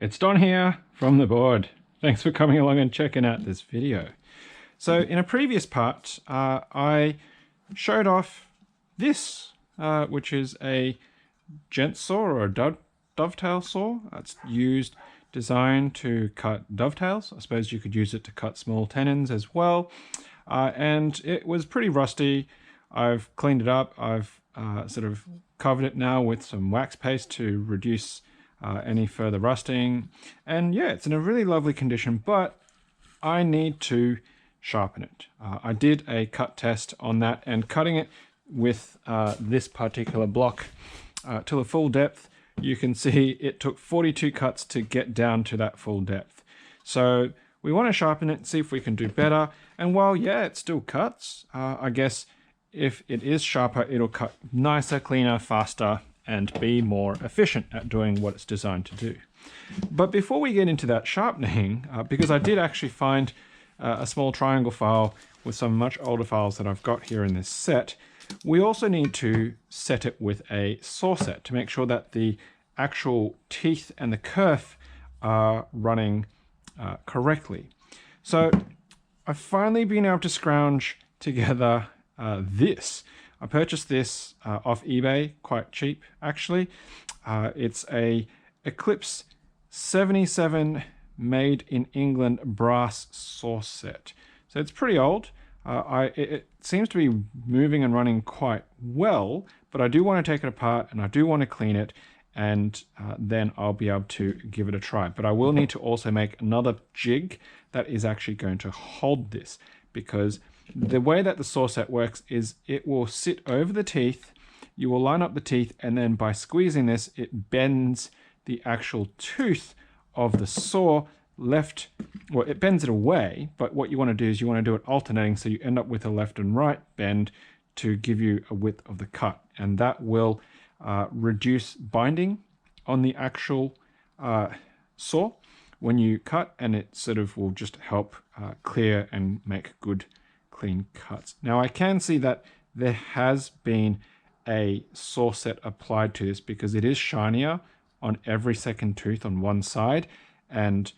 It's Don here from the board. Thanks for coming along and checking out this video. So in a previous part, I showed off this, which is a Gents Saw or a dovetail saw. It's designed to cut dovetails. I suppose you could use it to cut small tenons as well. And it was pretty rusty. I've cleaned it up. I've sort of covered it now with some wax paste to reduce any further rusting. And yeah, it's in a really lovely condition, but I need to sharpen it. I did a cut test on that, and cutting it with this particular block to the full depth, you can see it took 42 cuts to get down to that full depth. So we want to sharpen it, see if we can do better. And while, yeah, it still cuts, I guess if it is sharper, it'll cut nicer, cleaner, faster, and be more efficient at doing what it's designed to do. But before we get into that sharpening, because I did actually find a small triangle file with some much older files that I've got here in this set, we also need to set it with a saw set to make sure that the actual teeth and the kerf are running correctly. So I've finally been able to scrounge together this. I purchased this off eBay, quite cheap actually. It's a Eclipse 77 made in England brass saw set. So it's pretty old. It seems to be moving and running quite well, but I do want to take it apart and I do want to clean it, and then I'll be able to give it a try. But I will need to also make another jig that is actually going to hold this, because the way that the saw set works is it will sit over the teeth, you will line up the teeth, and then by squeezing this, it bends the actual tooth of the saw left, well, it bends it away, but what you want to do is you want to do it alternating, so you end up with a left and right bend to give you a width of the cut, and that will reduce binding on the actual saw when you cut, and it sort of will just help clear and make good clean cuts. Now I can see that there has been a saw set applied to this because it is shinier on every second tooth on one side and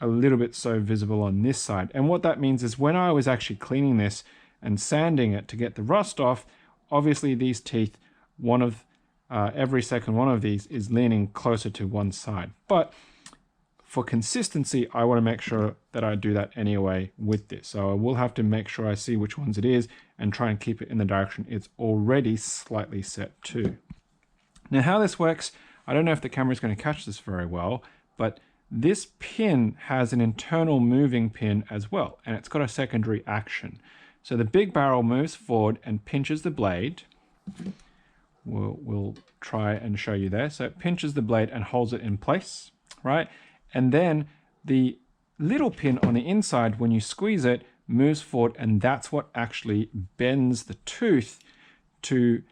a little bit so visible on this side. And what that means is when I was actually cleaning this and sanding it to get the rust off, obviously these teeth, every second one of these is leaning closer to one side. But for consistency, I want to make sure that I do that anyway with this. So I will have to make sure I see which ones it is and try and keep it in the direction it's already slightly set to. Now how this works, I don't know if the camera is going to catch this very well, but this pin has an internal moving pin as well, and it's got a secondary action. So the big barrel moves forward and pinches the blade. We'll try and show you there. So it pinches the blade and holds it in place, right? And then the little pin on the inside, when you squeeze it, moves forward, and that's what actually bends the tooth to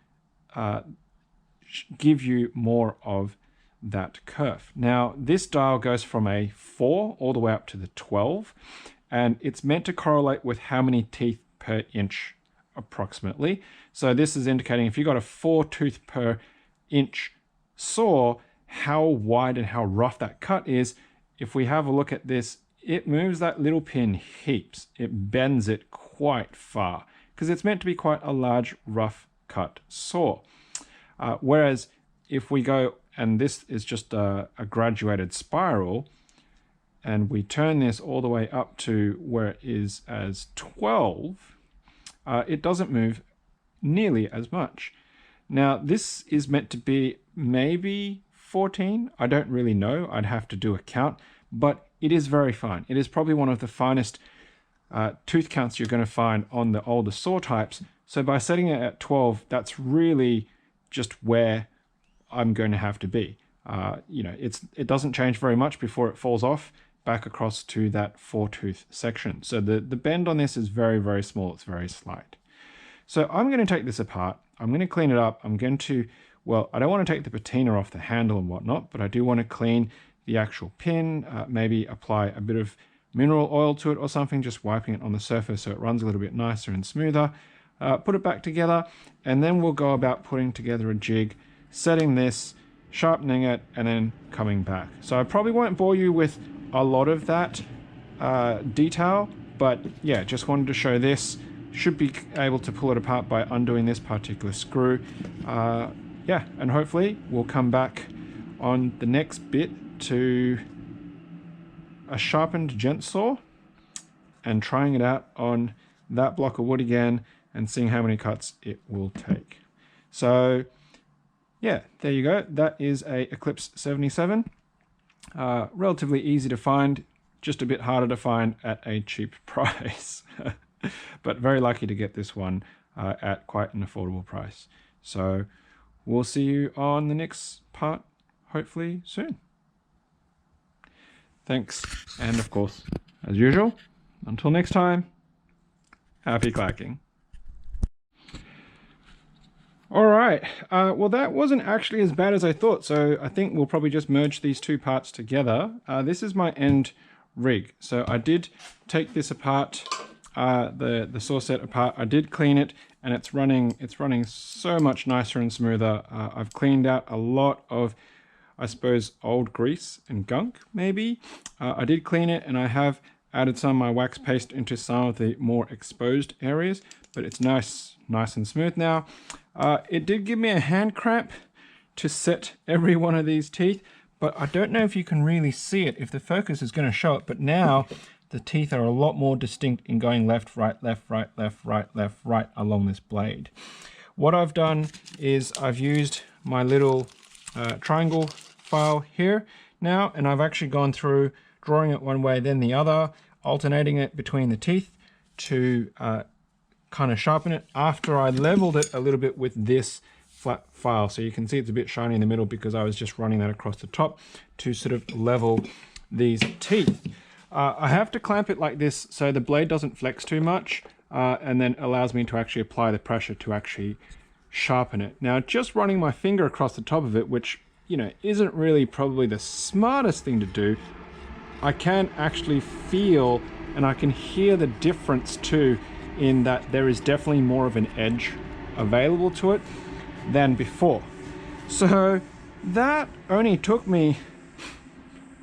give you more of that kerf. Now, this dial goes from a 4 all the way up to the 12, and it's meant to correlate with how many teeth per inch approximately. So this is indicating if you got a 4 tooth per inch saw, how wide and how rough that cut is. If we have a look at this, it moves that little pin heaps. It bends it quite far because it's meant to be quite a large rough cut saw. Whereas if we go, and this is just a graduated spiral, and we turn this all the way up to where it is as 12, it doesn't move nearly as much. Now this is meant to be maybe 14. I don't really know. I'd have to do a count, but it is very fine. It is probably one of the finest tooth counts you're going to find on the older saw types. So by setting it at 12, that's really just where I'm going to have to be. You know, it doesn't change very much before it falls off back across to that 4 tooth section. So the bend on this is very, very small. It's very slight. So I'm going to take this apart. I'm going to clean it up. I'm going to, well, I don't want to take the patina off the handle and whatnot, but I do want to clean the actual pin, maybe apply a bit of mineral oil to it or something, just wiping it on the surface so it runs a little bit nicer and smoother. Put it back together, and then we'll go about putting together a jig, setting this sharpening it, and then coming back. So I probably won't bore you with a lot of that detail, but yeah, just wanted to show this. Should be able to pull it apart by undoing this particular screw. Yeah, and hopefully we'll come back on the next bit to a sharpened Gents saw and trying it out on that block of wood again and seeing how many cuts it will take. So yeah, there you go. That is a Eclipse 77. Relatively easy to find, just a bit harder to find at a cheap price. But very lucky to get this one at quite an affordable price. So we'll see you on the next part, hopefully soon. Thanks, and of course, as usual, until next time, happy clacking. Alright, well that wasn't actually as bad as I thought, so I think we'll probably just merge these two parts together. This is my end rig. So I did take this apart, the saw set apart. I did clean it, and it's running so much nicer and smoother. I've cleaned out a lot of, I suppose, old grease and gunk, maybe. I did clean it, and I have added some of my wax paste into some of the more exposed areas, but it's nice and smooth now. It did give me a hand cramp to set every one of these teeth, but I don't know if you can really see it, if the focus is going to show it, but now the teeth are a lot more distinct in going left, right, left, right, left, right, left, right along this blade. What I've done is I've used my little triangle file here now, and I've actually gone through drawing it one way then the other, alternating it between the teeth to kind of sharpen it after I leveled it a little bit with this flat file. So you can see it's a bit shiny in the middle because I was just running that across the top to sort of level these teeth. I have to clamp it like this so the blade doesn't flex too much, and then allows me to actually apply the pressure to actually sharpen it. Now, just running my finger across the top of it, which, you know, isn't really probably the smartest thing to do, I can actually feel and I can hear the difference too, in that there is definitely more of an edge available to it than before. So that only took me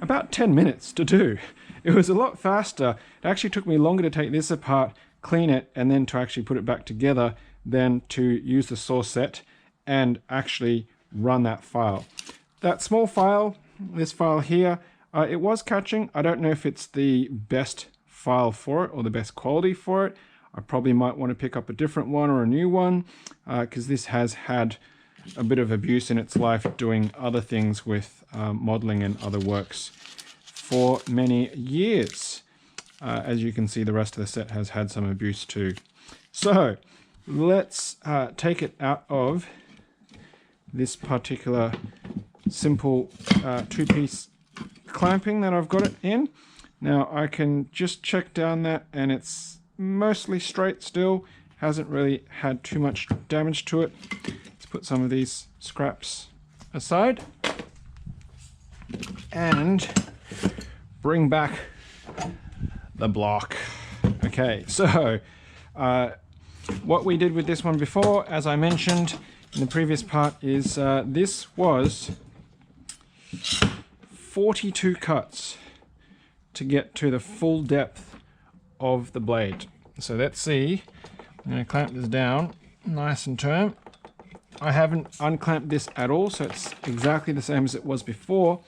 about 10 minutes to do. It was a lot faster. It actually took me longer to take this apart, clean it, and then to actually put it back together than to use the saw set and actually run that file. That small file, this file here, it was catching. I don't know if it's the best file for it or the best quality for it. I probably might want to pick up a different one or a new one, because this has had a bit of abuse in its life doing other things with modeling and other works for many years. As you can see, the rest of the set has had some abuse too. So let's take it out of this particular simple two-piece clamping that I've got it in. Now I can just check down that, and it's mostly straight still, hasn't really had too much damage to it. Let's put some of these scraps aside and bring back the block. Okay, so what we did with this one before, as I mentioned in the previous part, is this was 42 cuts to get to the full depth of the blade. So let's see. I'm going to clamp this down nice and firm. I haven't unclamped this at all, so it's exactly the same as it was before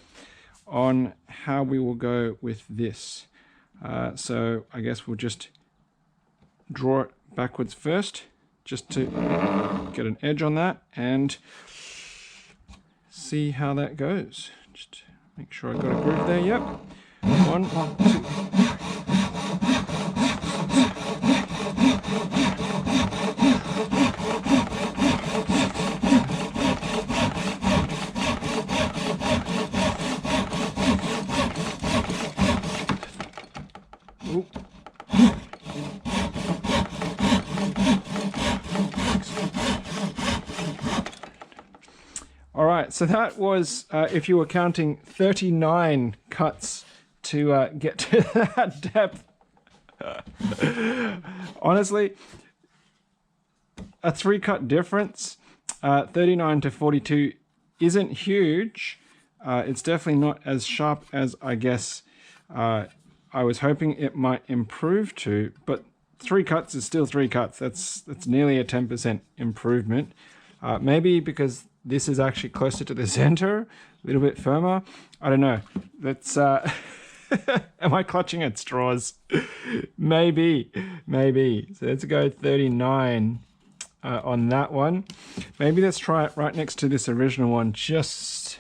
on how we will go with this. So I guess we'll just draw it backwards first, just to get an edge on that and see how that goes. Just make sure I got a groove there. Yep. 1, 2. Alright, so that was, if you were counting, 39 cuts to get to that depth. Honestly, a 3-cut difference, 39 to 42, isn't huge. It's definitely not as sharp as I guess I was hoping it might improve to, but 3 cuts is still 3 cuts. That's nearly a 10% improvement. Maybe because this is actually closer to the center, a little bit firmer. I don't know. That's am I clutching at straws? Maybe. So let's go 39 on that one. Maybe let's try it right next to this original one. Just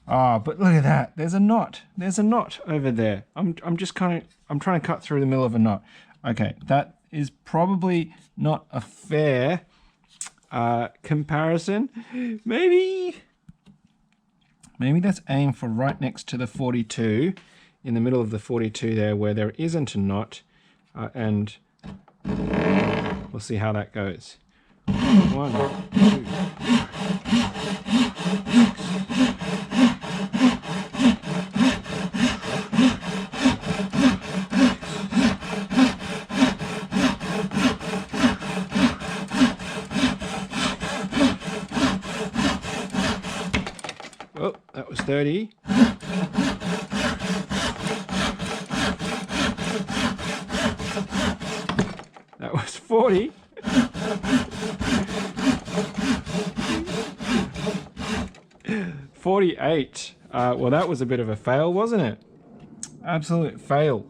but look at that. There's a knot. There's a knot over there. I'm trying to cut through the middle of a knot. Okay, that is probably not a fair comparison. Maybe let's aim for right next to the 42, in the middle of the 42 there, where there isn't a knot, and we'll see how that goes. 1, 2. Oh, that was 30. That was 40. $48. Well, that was a bit of a fail, wasn't it? Absolute fail.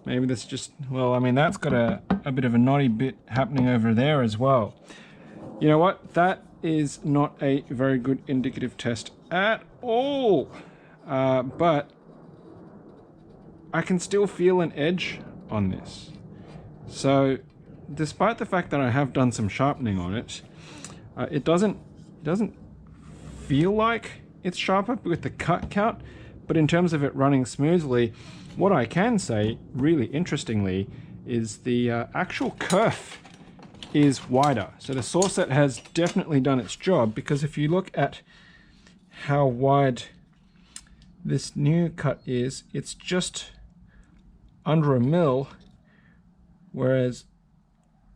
Maybe that's just, well, I mean, that's got a bit of a knotty bit happening over there as well. You know what? That is not a very good indicative test at all. But I can still feel an edge on this. So despite the fact that I have done some sharpening on it, it doesn't feel like it's sharper with the cut count, but in terms of it running smoothly, what I can say, really interestingly, is the actual kerf is wider. So the saw set has definitely done its job, because if you look at how wide this new cut is, it's just under a mil, whereas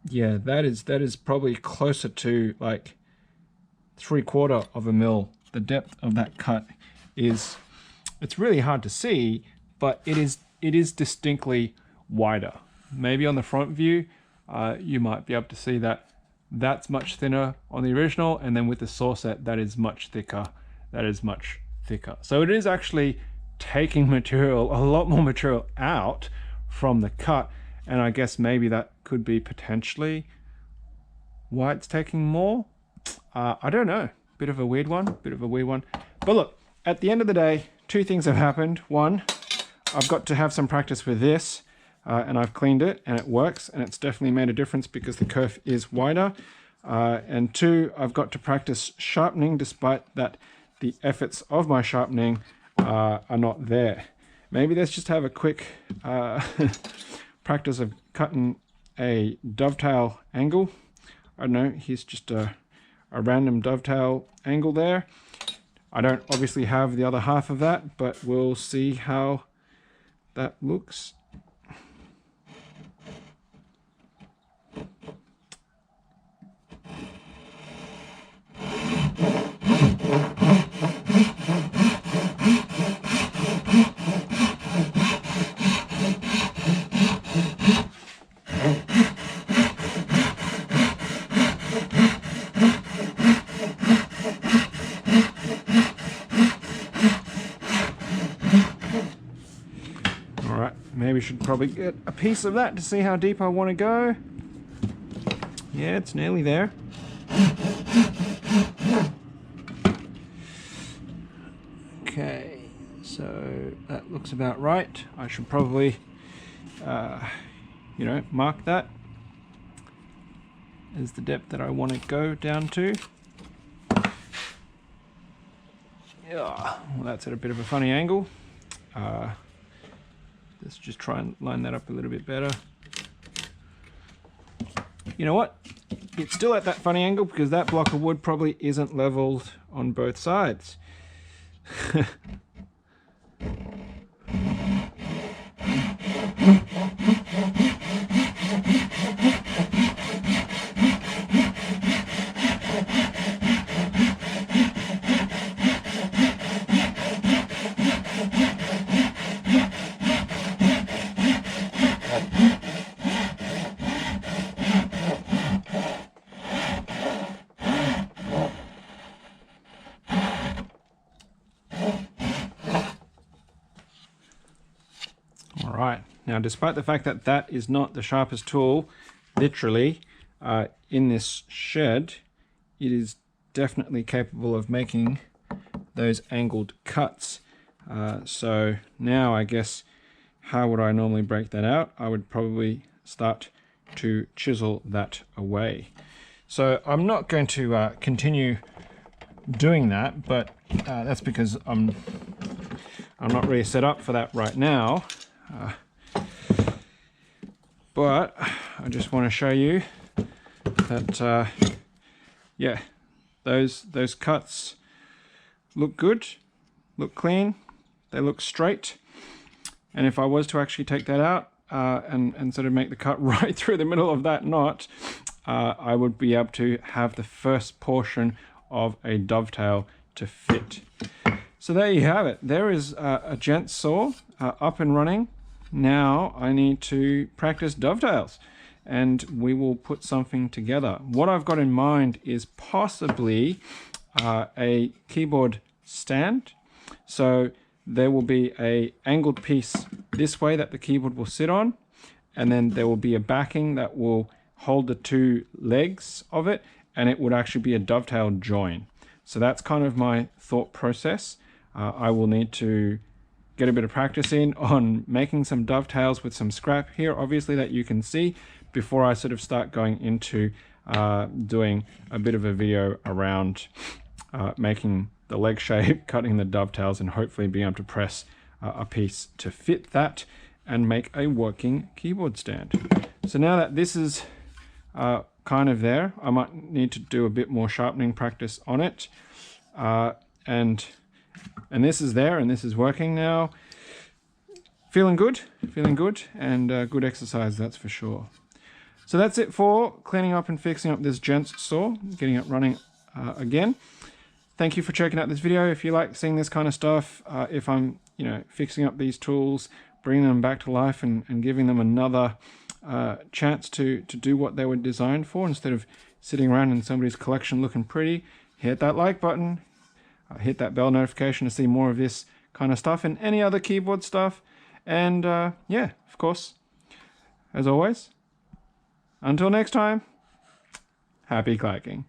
yeah, that is probably closer to like 3/4 of a mil. The depth of that cut is, it's really hard to see, but it is distinctly wider. Maybe on the front view you might be able to see that that's much thinner on the original, and then with the saw set that is much thicker. So it is actually taking material, a lot more material out from the cut, and I guess maybe that could be potentially why it's taking more. I don't know. Bit of a weird one. But look, at the end of the day, 2 things have happened. 1, I've got to have some practice with this, and I've cleaned it, and it works, and it's definitely made a difference because the kerf is wider. And 2, I've got to practice sharpening, despite that the efforts of my sharpening are not there. Maybe let's just have a quick practice of cutting a dovetail angle. I don't know, here's just a random dovetail angle there. I don't obviously have the other half of that, but we'll see how that looks. Maybe should probably get a piece of that to see how deep I want to go. Yeah, it's nearly there. Okay, so that looks about right. I should probably, you know, mark that as the depth that I want to go down to. Yeah, well, that's at a bit of a funny angle. Let's just try and line that up a little bit better. You know what? It's still at that funny angle because that block of wood probably isn't leveled on both sides. All right, now despite the fact that that is not the sharpest tool, literally, in this shed, it is definitely capable of making those angled cuts. So now I guess, how would I normally break that out? I would probably start to chisel that away. So I'm not going to continue doing that, but that's because I'm not really set up for that right now. But I just want to show you that yeah, those cuts look good, look clean, they look straight. And if I was to actually take that out and sort of make the cut right through the middle of that knot, I would be able to have the first portion of a dovetail to fit. So there you have it. There is a Gents Saw up and running. Now I need to practice dovetails, and we will put something together. What I've got in mind is possibly a keyboard stand. So there will be a angled piece this way that the keyboard will sit on, and then there will be a backing that will hold the two legs of it, and it would actually be a dovetail join. So that's kind of my thought process. I will need to get a bit of practice in on making some dovetails with some scrap here, obviously, that you can see, before I sort of start going into doing a bit of a video around making the leg shape, cutting the dovetails, and hopefully being able to press a piece to fit that and make a working keyboard stand. So now that this is kind of there, I might need to do a bit more sharpening practice on it. And this is there, and this is working now. Feeling good, and good exercise, that's for sure. So that's it for cleaning up and fixing up this Gents Saw, getting it running again. Thank you for checking out this video. If you like seeing this kind of stuff, if I'm fixing up these tools, bringing them back to life and giving them another chance to do what they were designed for, instead of sitting around in somebody's collection looking pretty, hit that like button, hit that bell notification to see more of this kind of stuff and any other keyboard stuff. And yeah, of course, as always, until next time, happy clacking.